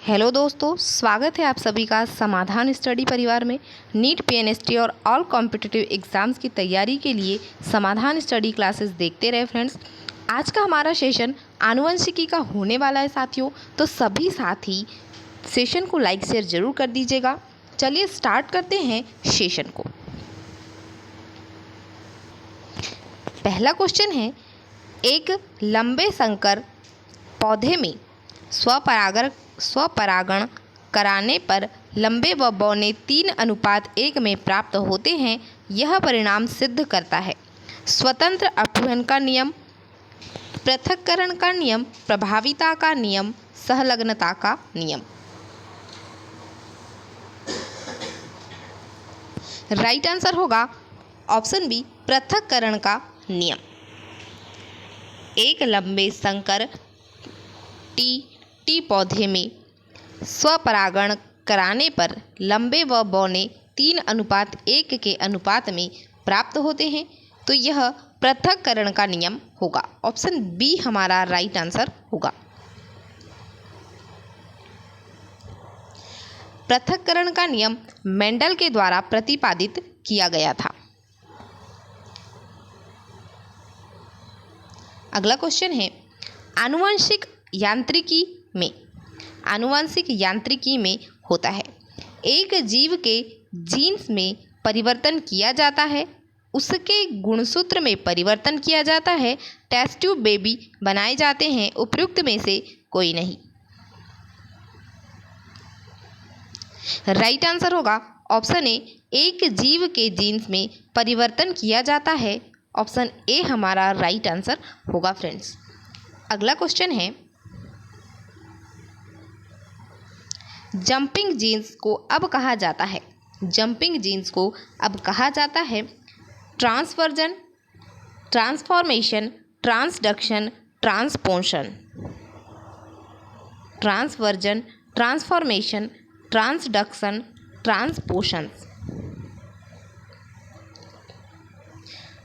Hello दोस्तों, स्वागत है आप सभी का समाधान स्टडी परिवार में। नीट, पीएनएसटी और ऑल कॉम्पिटिटिव एग्ज़ाम्स की तैयारी के लिए समाधान स्टडी क्लासेस देखते रहे फ्रेंड्स। आज का हमारा सेशन आनुवंशिकी का होने वाला है साथियों, तो सभी साथी सेशन को लाइक शेयर ज़रूर कर दीजिएगा। चलिए स्टार्ट करते हैं सेशन को। पहला क्वेश्चन है, एक लंबे संकर पौधे में स्वपरागण कराने पर लंबे व बौने 3:1 में प्राप्त होते हैं। यह परिणाम सिद्ध करता है स्वतंत्र अपघटन का नियम, पृथक्करण का नियम, प्रभाविता का नियम, सहलग्नता का नियम। राइट आंसर होगा ऑप्शन बी, पृथक्करण का नियम। एक लंबे संकर टी पौधे में स्वपरागण कराने पर लंबे व बौने 3:1 के अनुपात में प्राप्त होते हैं, तो यह पृथक्करण का नियम होगा। ऑप्शन बी हमारा राइट आंसर होगा। पृथक्करण का नियम मेंडल के द्वारा प्रतिपादित किया गया था। अगला क्वेश्चन है, आनुवंशिक यांत्रिकी में होता है। एक जीव के जीन्स में परिवर्तन किया जाता है, उसके गुणसूत्र में परिवर्तन किया जाता है, टेस्ट ट्यूब बेबी बनाए जाते हैं, उपयुक्त में से कोई नहीं। राइट आंसर होगा ऑप्शन ए, एक जीव के जीन्स में परिवर्तन किया जाता है। ऑप्शन ए हमारा राइट आंसर होगा फ्रेंड्स। अगला क्वेश्चन है, जंपिंग जीन्स को अब कहा जाता है। जंपिंग जीन्स को अब कहा जाता है transversion, transformation, transduction, transposon. Transversion, transformation, transduction, transposon.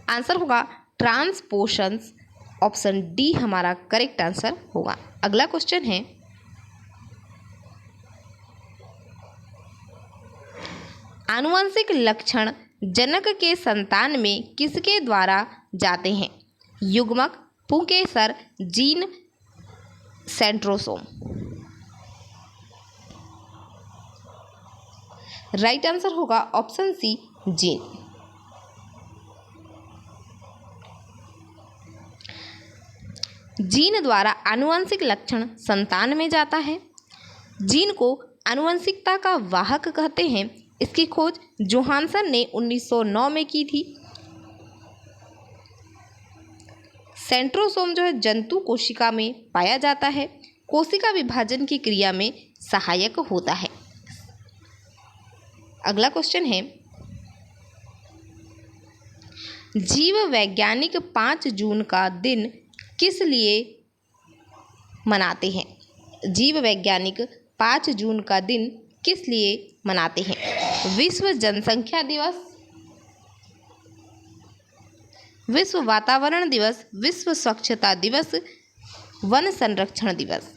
Answer होगा ट्रांसपोशंस। ऑप्शन डी हमारा करेक्ट आंसर होगा। अगला क्वेश्चन है, आनुवंशिक लक्षण जनक के संतान में किसके द्वारा जाते हैं। युग्मक, पुंकेसर, जीन, सेंट्रोसोम। राइट आंसर होगा ऑप्शन सी, जीन। जीन द्वारा आनुवंशिक लक्षण संतान में जाता है। जीन को आनुवंशिकता का वाहक कहते हैं। इसकी खोज जोहानसन ने 1909 में की थी। सेंट्रोसोम जो है जंतु कोशिका में पाया जाता है, कोशिका विभाजन की क्रिया में सहायक होता है। अगला क्वेश्चन है, जीव वैज्ञानिक 5 जून का दिन किस लिए मनाते हैं। जीव वैज्ञानिक 5 जून का दिन किस लिए मनाते हैं। विश्व जनसंख्या दिवस, विश्व वातावरण दिवस, विश्व स्वच्छता दिवस, वन संरक्षण दिवस।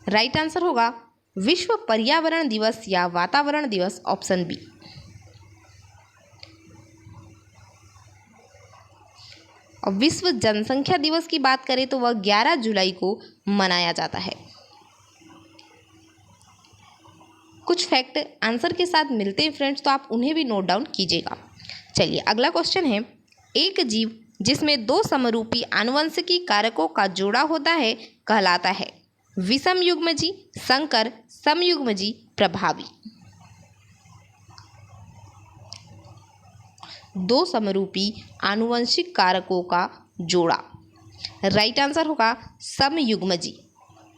राइट आंसर होगा विश्व पर्यावरण दिवस या वातावरण दिवस। Option B. और विश्व जनसंख्या दिवस की बात करें तो वह 11 जुलाई को मनाया जाता है। कुछ फैक्ट आंसर के साथ मिलते हैं फ्रेंड्स, तो आप उन्हें भी नोट डाउन कीजिएगा। चलिए अगला क्वेश्चन है, एक जीव जिसमें 2 समरूपी आनुवंशिकी कारकों का जोड़ा होता है कहलाता है विषम युग्मजी, संकर, समयुग्मजी, प्रभावी। 2 समरूपी आनुवंशिक कारकों का जोड़ा। राइट आंसर होगा समयुग्मजी।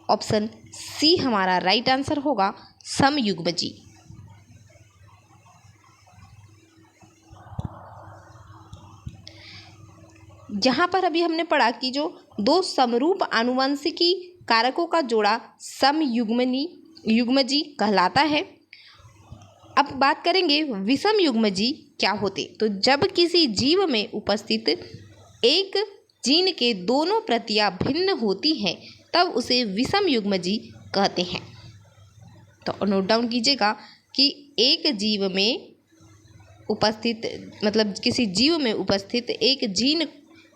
ऑप्शन सी हमारा राइट आंसर होगा समयुग्मजी। यहाँ पर अभी हमने पढ़ा कि जो 2 समरूप आनुवंशिकी कारकों का जोड़ा समयुग्मजी कहलाता है। अब बात करेंगे विषम युग्मजी क्या होते। तो जब किसी जीव में उपस्थित एक जीन के दोनों प्रतियां भिन्न होती हैं तब उसे विषम युग्मजी कहते हैं। तो नोट डाउन कीजिएगा कि एक जीव में उपस्थित मतलब किसी जीव में उपस्थित एक जीन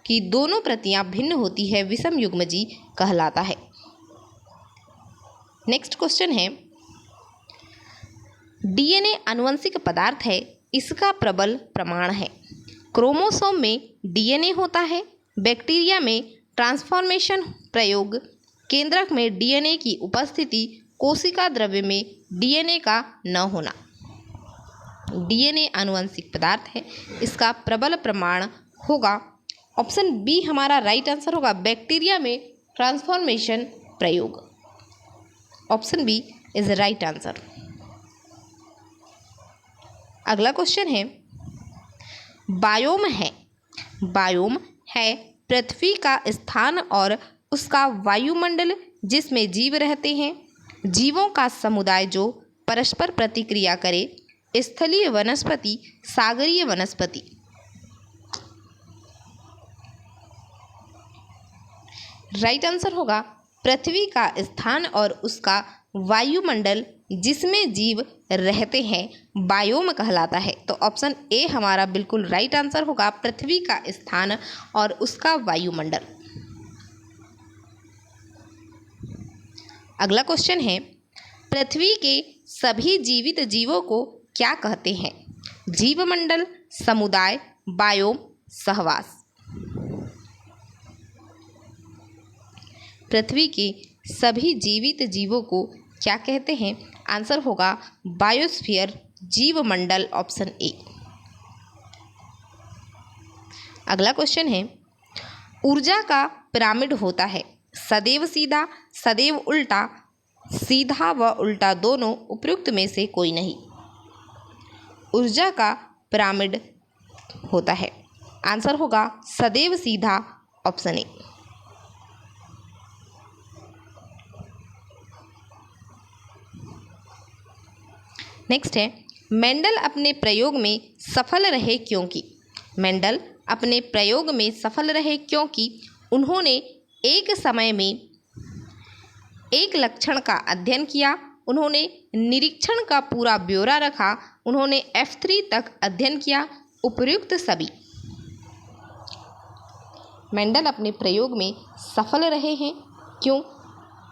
की दोनों प्रतियां भिन्न होती है, विषम युग्मजी कहलाता है। नेक्स्ट क्वेश्चन है, डीएनए आनुवंशिक पदार्थ है, इसका प्रबल प्रमाण है। क्रोमोसोम में डीएनए होता है, बैक्टीरिया में ट्रांसफॉर्मेशन प्रयोग, केंद्रक में डीएनए की उपस्थिति, कोशिका द्रव्य में डीएनए का न होना। डीएनए आनुवंशिक पदार्थ है, इसका प्रबल प्रमाण होगा ऑप्शन बी हमारा राइट आंसर होगा, बैक्टीरिया में ट्रांसफॉर्मेशन प्रयोग। Option B is right answer. अगला क्वेश्चन है, बायोम है। बायोम है पृथ्वी का स्थान और उसका वायुमंडल जिसमें जीव रहते हैं, जीवों का समुदाय जो परस्पर प्रतिक्रिया करे, स्थलीय वनस्पति, सागरीय वनस्पति। राइट आंसर होगा पृथ्वी का स्थान और उसका वायुमंडल जिसमें जीव रहते हैं बायोम कहलाता है। तो ऑप्शन ए हमारा बिल्कुल राइट आंसर होगा, पृथ्वी का स्थान और उसका वायुमंडल। अगला क्वेश्चन है, पृथ्वी के सभी जीवित जीवों को क्या कहते हैं? जीवमंडल, समुदाय, बायोम, सहवास। पृथ्वी के सभी जीवित जीवों को क्या कहते हैं? आंसर होगा बायोस्फीयर, जीवमंडल, ऑप्शन ए। अगला क्वेश्चन है, ऊर्जा का पिरामिड होता है, सदैव सीधा, सदैव उल्टा, सीधा व उल्टा दोनों, उपयुक्त में से कोई नहीं। ऊर्जा का पिरामिड होता है, आंसर होगा सदैव सीधा, ऑप्शन ए। नेक्स्ट है, मेंडल अपने प्रयोग में सफल रहे क्योंकि? मेंडल अपने प्रयोग में सफल रहे क्योंकि उन्होंने एक समय में एक लक्षण का अध्ययन किया, उन्होंने निरीक्षण का पूरा ब्यौरा रखा, उन्होंने F3 तक अध्ययन किया, उपयुक्त सभी। मेंडल अपने प्रयोग में सफल रहे हैं क्यों?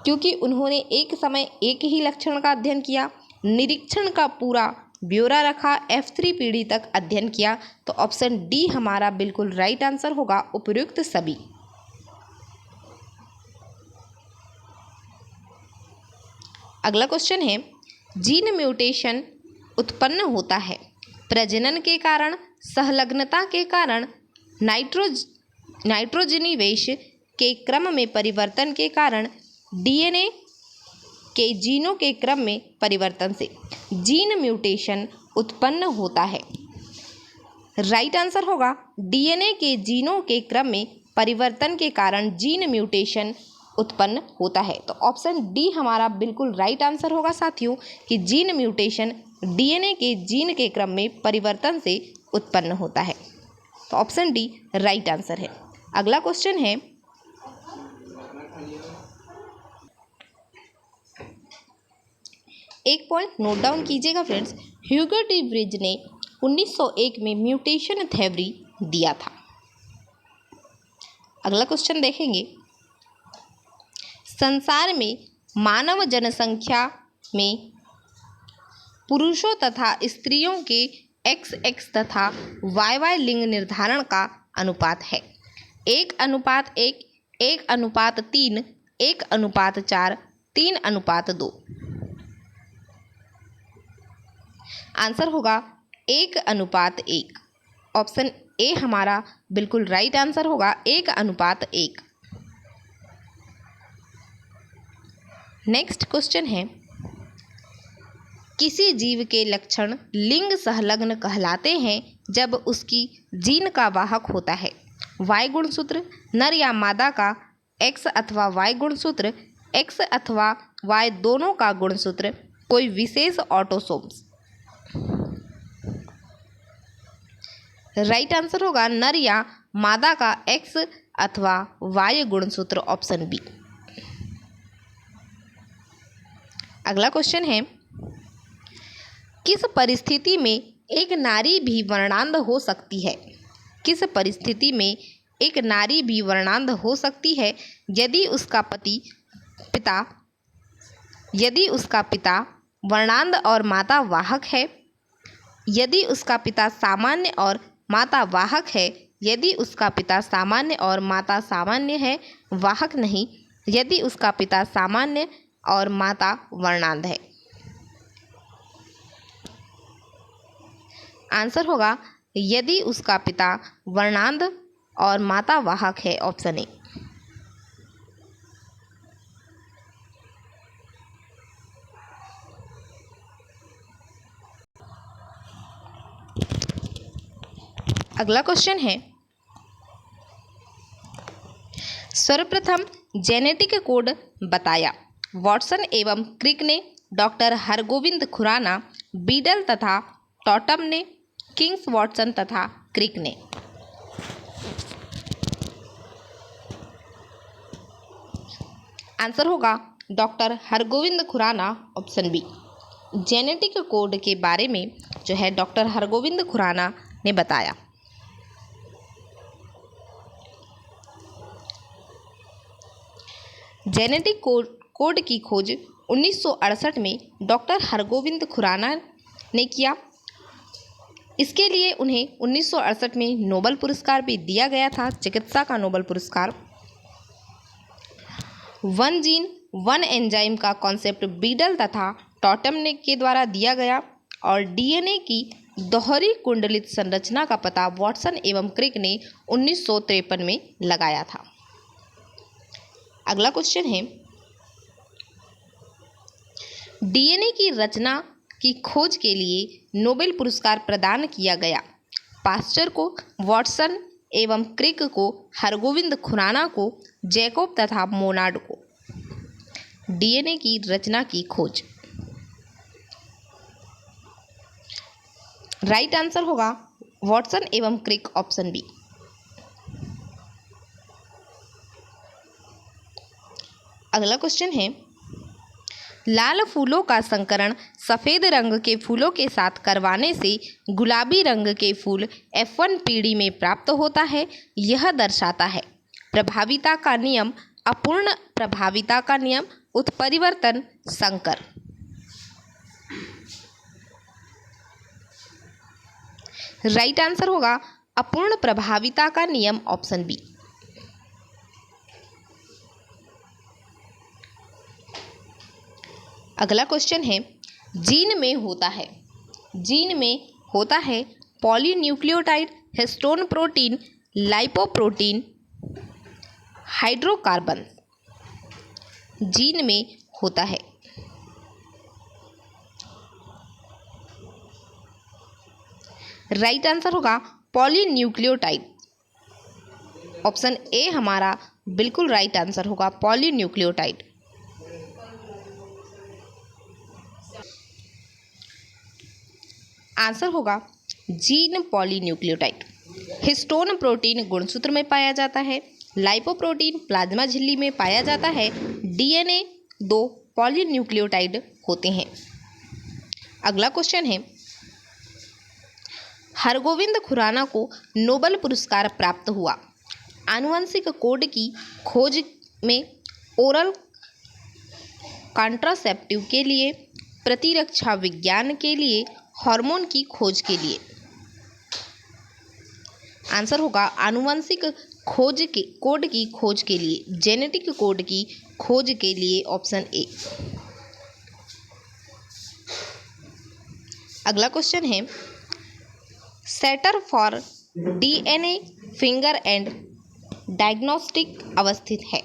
क्योंकि उन्होंने एक समय एक ही लक्षण का अध्ययन किया, निरीक्षण का पूरा ब्यौरा रखा, F3 पीढ़ी तक अध्ययन किया। तो ऑप्शन डी हमारा बिल्कुल राइट आंसर होगा, उपयुक्त सभी। अगला क्वेश्चन है, जीन म्यूटेशन उत्पन्न होता है प्रजनन के कारण, सहलग्नता के कारण, नाइट्रोजनीवेश के क्रम में परिवर्तन के कारण, डीएनए के जीनों के क्रम में परिवर्तन से जीन म्यूटेशन उत्पन्न होता है। राइट आंसर होगा डीएनए के जीनों के क्रम में परिवर्तन के कारण जीन म्यूटेशन उत्पन्न होता है। तो ऑप्शन डी हमारा बिल्कुल राइट आंसर होगा साथियों कि जीन म्यूटेशन डीएनए के जीन के क्रम में परिवर्तन से उत्पन्न होता है। तो ऑप्शन डी राइट आंसर है। अगला क्वेश्चन है, एक पॉइंट नोट डाउन कीजिएगा फ्रेंड्स, ह्यूगो डी व्रिज ने 1901 में म्यूटेशन थ्योरी दिया था। अगला क्वेश्चन देखेंगे, संसार में मानव जनसंख्या में पुरुषों तथा स्त्रियों के XX तथा YY लिंग निर्धारण का अनुपात है 1:1, 1:3, 1:4, 3:2। आंसर होगा 1:1। ऑप्शन ए हमारा बिल्कुल राइट आंसर होगा 1:1। नेक्स्ट क्वेश्चन है, किसी जीव के लक्षण लिंग संलग्न कहलाते हैं जब उसकी जीन का वाहक होता है Y गुणसूत्र, नर या मादा का X अथवा Y गुणसूत्र, X अथवा Y दोनों का गुणसूत्र, कोई विशेष ऑटोसोम्स। राइट आंसर होगा नर या मादा का X अथवा वाय गुणसूत्र, ऑप्शन बी। अगला क्वेश्चन है, किस परिस्थिति में एक नारी भी वर्णांध हो सकती है? किस परिस्थिति में एक नारी भी वर्णांध हो सकती है? यदि उसका पिता वर्णांध और माता वाहक है, यदि उसका पिता सामान्य और माता वाहक है, यदि उसका पिता सामान्य और माता सामान्य है, वाहक नहीं, यदि उसका पिता सामान्य और माता वर्णांध है। आंसर होगा यदि उसका पिता वर्णांध और माता वाहक है, ऑप्शन ए। अगला क्वेश्चन है, सर्वप्रथम जेनेटिक कोड बताया। वॉटसन एवं क्रिक ने, डॉक्टर हरगोविंद खुराना, बीडल तथा टॉटम ने, किंग्स, वॉटसन तथा क्रिक ने। आंसर होगा doctor Hargobind Khorana, option B. Genetic code के बारे में जो है डॉक्टर हरगोविंद खुराना ने बताया। जेनेटिक कोड की खोज 1968 में डॉक्टर हरगोविंद खुराना ने किया। इसके लिए उन्हें 1968 में नोबेल पुरस्कार भी दिया गया था, चिकित्सा का नोबेल पुरस्कार। वन जीन वन एंजाइम का कॉन्सेप्ट बीडल तथा टॉटम ने के द्वारा दिया गया और डीएनए की दोहरी कुंडलित संरचना का पता वॉटसन एवं क्रिक ने 1953 में लगाया था। अगला क्वेश्चन है, डीएनए की रचना की खोज के लिए नोबेल पुरस्कार प्रदान किया गया। पास्चर को, वॉटसन एवं क्रिक को, हरगोविंद खुराना को, जैकोब तथा मोनार्ड को। डीएनए की रचना की खोज। राइट आंसर होगा वॉटसन एवं क्रिक, ऑप्शन बी। अगला क्वेश्चन है, लाल फूलों का संकरण सफ़ेद रंग के फूलों के साथ करवाने से गुलाबी रंग के फूल F1 पीढ़ी में प्राप्त होता है। यह दर्शाता है प्रभाविता का नियम, अपूर्ण प्रभाविता का नियम, उत्परिवर्तन, संकर। राइट आंसर होगा अपूर्ण प्रभाविता का नियम, ऑप्शन बी। अगला क्वेश्चन है, जीन में होता है polynucleotide, histone protein, lipoprotein, hydrocarbon. Gene में होता है। राइट आंसर होगा पॉलीन्यूक्लियोटाइड, ऑप्शन ए हमारा बिल्कुल राइट आंसर होगा, पॉलीन्यूक्लियोटाइड। आंसर होगा जीन पॉलीन्यूक्लियोटाइड। हिस्टोन प्रोटीन गुणसूत्र में पाया जाता है, लाइपोप्रोटीन प्लाज्मा झिल्ली में पाया जाता है, डीएनए 2 पॉलीन्यूक्लियोटाइड होते हैं। अगला क्वेश्चन है, हरगोविंद खुराना को नोबेल पुरस्कार प्राप्त हुआ। आनुवंशिक कोड की खोज में, ओरल कॉन्ट्रासेप्टिव के लिए, प्रतिरक्षा विज्ञान के लिए, हार्मोन की खोज के लिए। आंसर होगा आनुवंशिक कोड की खोज के लिए, जेनेटिक कोड की खोज के लिए, ऑप्शन ए। अगला क्वेश्चन है, centre for DNA finger and diagnostic अवस्थित है।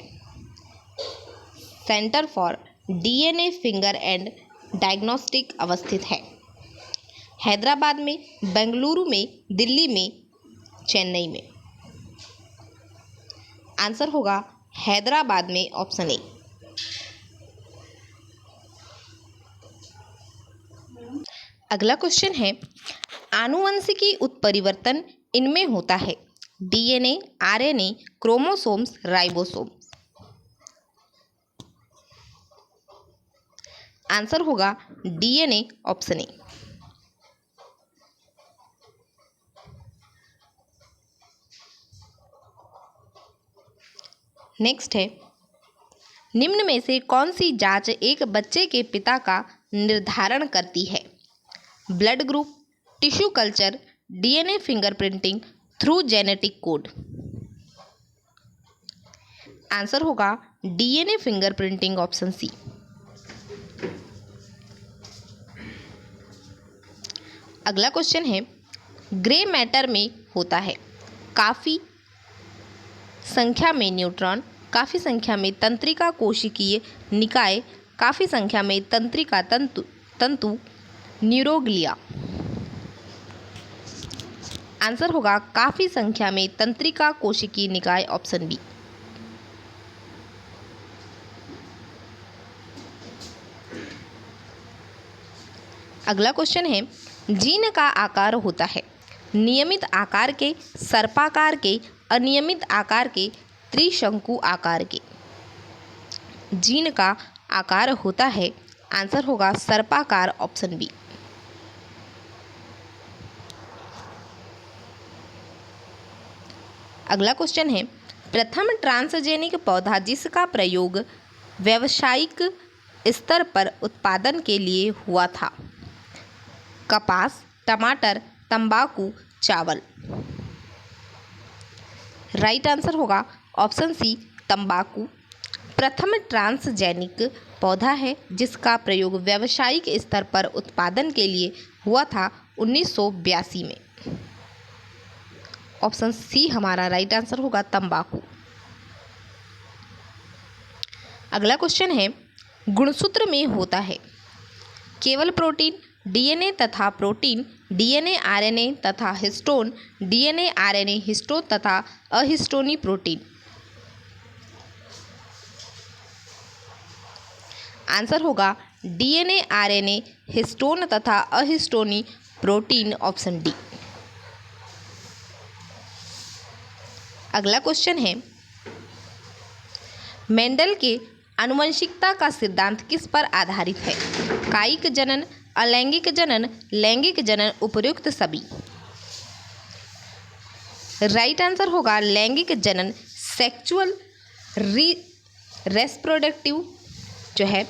Centre for DNA finger and diagnostic अवस्थित है। हैदराबाद में, बेंगलुरु में, दिल्ली में, चेन्नई में। आंसर होगा हैदराबाद में, ऑप्शन ए। अगला क्वेश्चन है, आनुवंशिकी उत्परिवर्तन इनमें होता है DNA, RNA, chromosomes, ribosomes. Answer होगा डीएनए, ऑप्शन ए। नेक्स्ट है, निम्न में से कौन सी जांच एक बच्चे के पिता का निर्धारण करती है? Blood group, tissue culture, DNA fingerprinting through genetic code. Answer होगा डीएनए फिंगरप्रिंटिंग, ऑप्शन सी। अगला क्वेश्चन है, ग्रे मैटर में होता है काफ़ी संख्या में न्यूट्रॉन, काफ़ी संख्या में तंत्रिका कोशिकीय निकाय, काफ़ी संख्या में तंत्रिका तंतु न्यूरोग्लिया। आंसर होगा काफ़ी संख्या में तंत्रिका कोशिकीय निकाय, ऑप्शन बी। अगला क्वेश्चन है, जीन का आकार होता है नियमित आकार के, सर्पाकार के, अनियमित आकार के, त्रिशंकु आकार के। जीन का आकार होता है, आंसर होगा सर्पाकार, ऑप्शन बी। अगला क्वेश्चन है, प्रथम ट्रांसजेनिक पौधा जिसका प्रयोग व्यावसायिक स्तर पर उत्पादन के लिए हुआ था? कपास, टमाटर, तंबाकू, चावल। राइट आंसर होगा ऑप्शन सी, तंबाकू। प्रथम ट्रांसजेनिक पौधा है जिसका प्रयोग व्यावसायिक स्तर पर उत्पादन के लिए हुआ था 1982 में। ऑप्शन सी हमारा राइट आंसर होगा, तंबाकू। अगला क्वेश्चन है, गुणसूत्र में होता है केवल प्रोटीन, डीएनए तथा प्रोटीन, डीएनए आरएनए तथा हिस्टोन, डीएनए आरएनए हिस्टोन तथा अहिस्टोनी प्रोटीन। आंसर होगा डीएनए आरएनए हिस्टोन तथा अहिस्टोनी प्रोटीन, ऑप्शन डी। अगला क्वेश्चन है, मेंडल के आनुवंशिकता का सिद्धांत किस पर आधारित है? कायिक जनन, अलैंगिक जनन, लैंगिक जनन, उपयुक्त सभी। राइट आंसर होगा लैंगिक जनन, सेक्सुअल रेस्प्रोडक्टिव जो है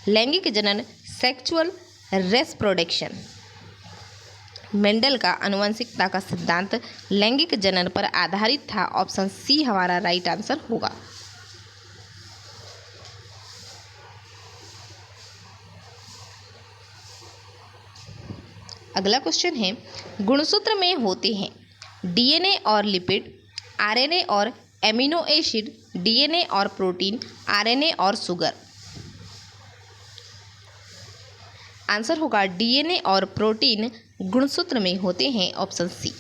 लैंगिक जनन, सेक्सुअल रेस्प्रोडक्शन। मेंडल का आनुवंशिकता का सिद्धांत लैंगिक जनन पर आधारित था, ऑप्शन सी हमारा राइट आंसर होगा। अगला क्वेश्चन है, गुणसूत्र में होते हैं डीएनए और लिपिड, आरएनए और एमिनो एसिड, डीएनए और प्रोटीन, आरएनए और शुगर। आंसर होगा डीएनए और प्रोटीन गुणसूत्र में होते हैं, ऑप्शन सी।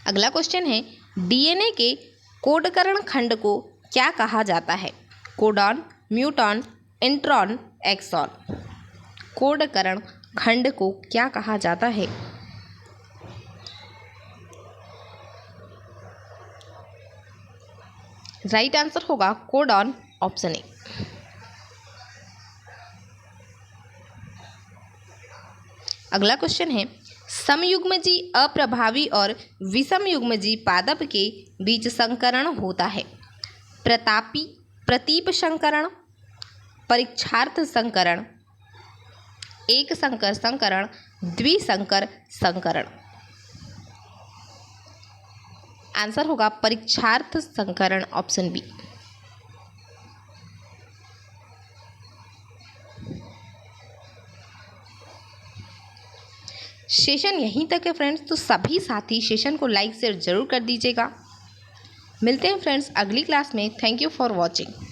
अगला क्वेश्चन है, डीएनए के कोडकरण खंड को क्या कहा जाता है? Codon, muton, intron, exon. कोडकरण खंड को क्या कहा जाता है? राइट आंसर होगा कोडॉन, ऑप्शन ए। अगला क्वेश्चन है, समयुग्मजी अप्रभावी और विषमयुग्मजी पादप के बीच संकरण होता है? प्रतीप संकरण, परीक्षार्थ संकरण, एक संकर संकरण, द्विसंकर संकरण। आंसर होगा परीक्षार्थ संकरण, ऑप्शन बी। सेशन यहीं तक है फ्रेंड्स, तो सभी साथी सेशन को लाइक शेयर जरूर कर दीजिएगा। मिलते हैं फ्रेंड्स अगली क्लास में। Thank you for watching.